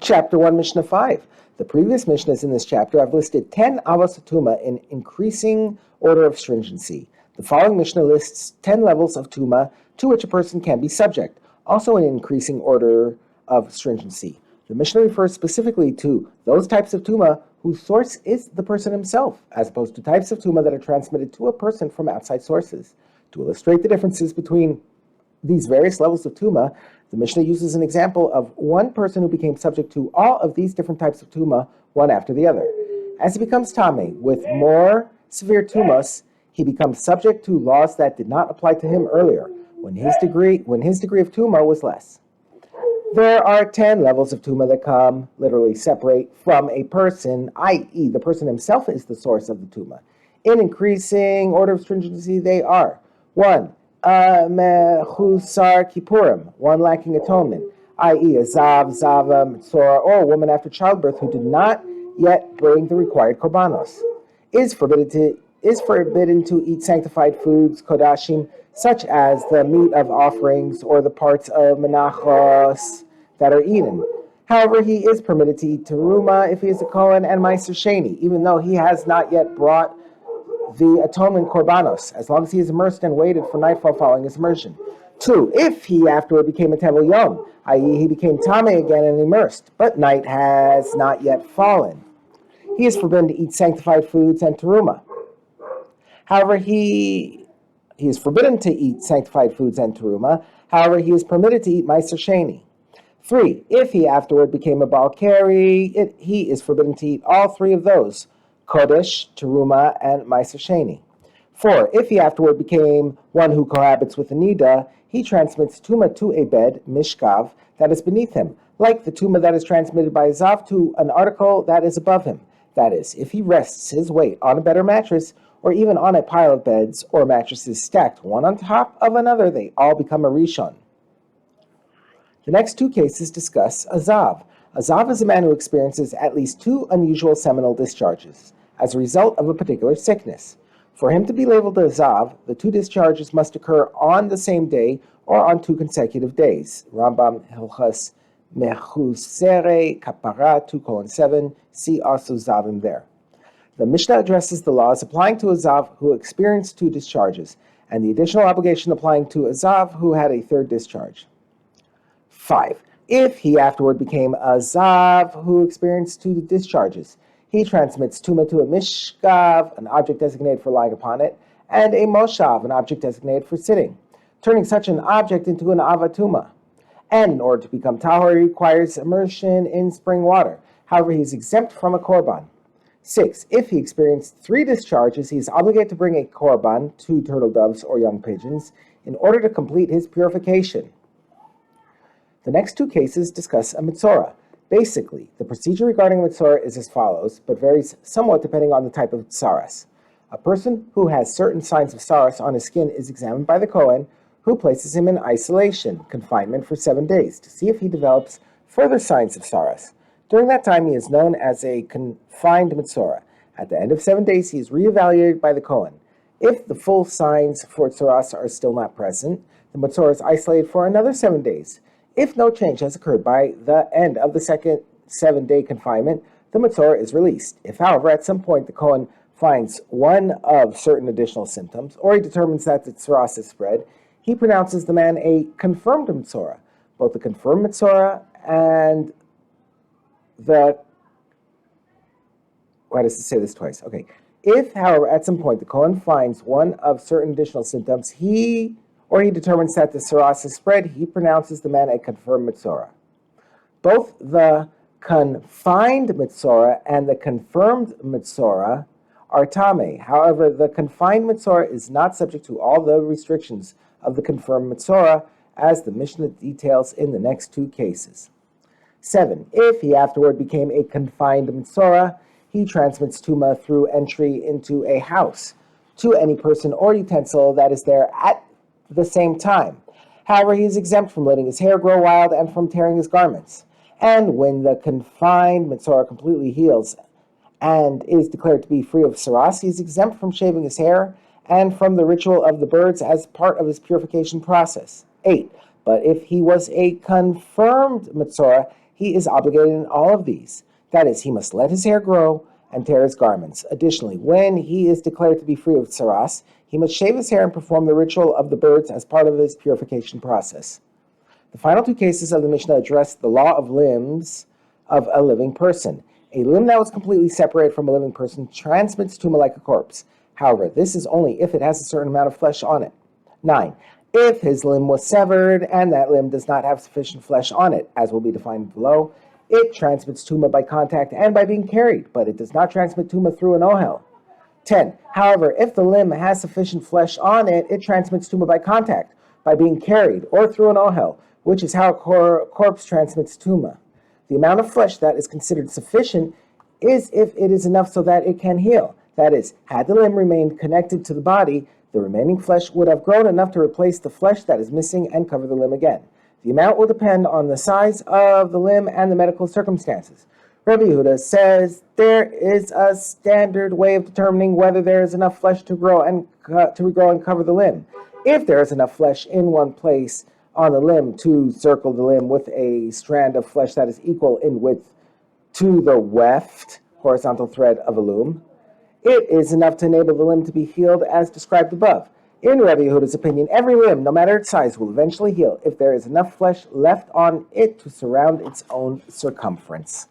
Chapter 1, Mishnah 5. The previous Mishnahs in this chapter have listed 10 avos tuma in increasing order of stringency. The following Mishnah lists 10 levels of tuma to which a person can be subject, also in increasing order of stringency. The Mishnah refers specifically to those types of tuma whose source is the person himself, as opposed to types of tuma that are transmitted to a person from outside sources. To illustrate the differences between these various levels of tuma, the Mishnah uses an example of one person who became subject to all of these different types of tuma, one after the other. As he becomes tame with more severe tumas, he becomes subject to laws that did not apply to him earlier, when his degree of tuma was less. There are 10 levels of tuma that come, literally separate from a person, i.e. the person himself is the source of the tuma. In increasing order of stringency, they are 1. Mechusar Kippurim, one lacking atonement, i.e. a Zav, Zava, Mitzora, or a woman after childbirth who did not yet bring the required korbanos, is forbidden to eat sanctified foods, kodashim, such as the meat of offerings or the parts of menachos that are eaten. However, he is permitted to eat teruma if he is a Kohen and Meiser Sheni, even though he has not yet brought the atonement korbanos, as long as he is immersed and waited for nightfall following his immersion. 2. If he afterward became a tevel yom, i.e. he became tame again and immersed, but night has not yet fallen, he is forbidden to eat sanctified foods and teruma. However, he is forbidden to eat sanctified foods and teruma. However, he is permitted to eat Meiser Sheni. 3. If he afterward became a Baal Keri, he is forbidden to eat all three of those, Kodesh, Teruma, and Meiser Sheni. 4. If he afterward became one who cohabits with a Nida, he transmits Tuma to a bed, Mishkav, that is beneath him, like the Tuma that is transmitted by a Zav to an article that is above him. That is, if he rests his weight on a bed or mattress, or even on a pile of beds or mattresses stacked one on top of another, they all become a Rishon. The next two cases discuss a Zav. A Zav is a man who experiences at least 2 unusual seminal discharges as a result of a particular sickness. For him to be labeled a Zav, the 2 discharges must occur on the same day or on 2 consecutive days. Rambam Hilchas Mechusere Kapara 2:7. See also Zavim there. The Mishnah addresses the laws applying to a Zav who experienced 2 discharges, and the additional obligation applying to a Zav who had a 3rd discharge. 5. If he afterward became a Zav who experienced 2 discharges, he transmits Tuma to a Mishkav, an object designated for lying upon it, and a Moshav, an object designated for sitting, turning such an object into an Avatuma. And in order to become Tahor, he requires immersion in spring water. However, he is exempt from a Korban. 6. If he experienced 3 discharges, he is obligated to bring a Korban, 2 turtle doves or young pigeons, in order to complete his purification. The next 2 cases discuss a Mitzora. Basically, the procedure regarding Mitzora is as follows, but varies somewhat depending on the type of Tsaras. A person who has certain signs of Tsaras on his skin is examined by the Kohen, who places him in isolation, confinement for 7 days, to see if he develops further signs of Tsaras. During that time, he is known as a confined Mitzora. At the end of 7 days, he is reevaluated by the Kohen. If the full signs for Tsaras are still not present, the Mitzora is isolated for another 7 days. If no change has occurred by the end of the second 7-day confinement, the Mitzora is released. If, however, at some point the Kohen finds one of certain additional symptoms, or he determines that the Tsaras is spread, he pronounces the man a confirmed Mitzora. Both the confirmed Mitzora and the... Why does it say this twice? Okay. If, however, at some point the Kohen finds one of certain additional symptoms, he determines that the Tsaras is spread, he pronounces the man a confirmed Mitzora. Both the confined Mitzora and the confirmed Mitzora are Tame. However, the confined Mitzora is not subject to all the restrictions of the confirmed Mitzora, as the Mishnah details in the next 2 cases. 7. If he afterward became a confined Mitzora, he transmits Tuma through entry into a house to any person or utensil that is there at the same time. However, he is exempt from letting his hair grow wild and from tearing his garments. And when the confined Mitzora completely heals and is declared to be free of Tsaras, he is exempt from shaving his hair and from the ritual of the birds as part of his purification process. 8. But if he was a confirmed Mitzora, he is obligated in all of these. That is, he must let his hair grow and tear his garments. Additionally, when he is declared to be free of tsaras, he must shave his hair and perform the ritual of the birds as part of his purification process. The final two cases of the Mishnah address the law of limbs of a living person. A limb that was completely separated from a living person transmits tumah like a corpse. However, this is only if it has a certain amount of flesh on it. 9. If his limb was severed and that limb does not have sufficient flesh on it, as will be defined below, it transmits tumah by contact and by being carried, but it does not transmit tumah through an ohel. 10. However, if the limb has sufficient flesh on it, it transmits tumah by contact, by being carried, or through an ohel, which is how a corpse transmits tumah. The amount of flesh that is considered sufficient is if it is enough so that it can heal. That is, had the limb remained connected to the body, the remaining flesh would have grown enough to replace the flesh that is missing and cover the limb again. The amount will depend on the size of the limb and the medical circumstances. Rabbi Yehuda says there is a standard way of determining whether there is enough flesh to regrow and cover the limb. If there is enough flesh in one place on the limb to circle the limb with a strand of flesh that is equal in width to the weft, horizontal thread of a loom, it is enough to enable the limb to be healed as described above. In Rabbi Yehuda's opinion, every limb, no matter its size, will eventually heal if there is enough flesh left on it to surround its own circumference.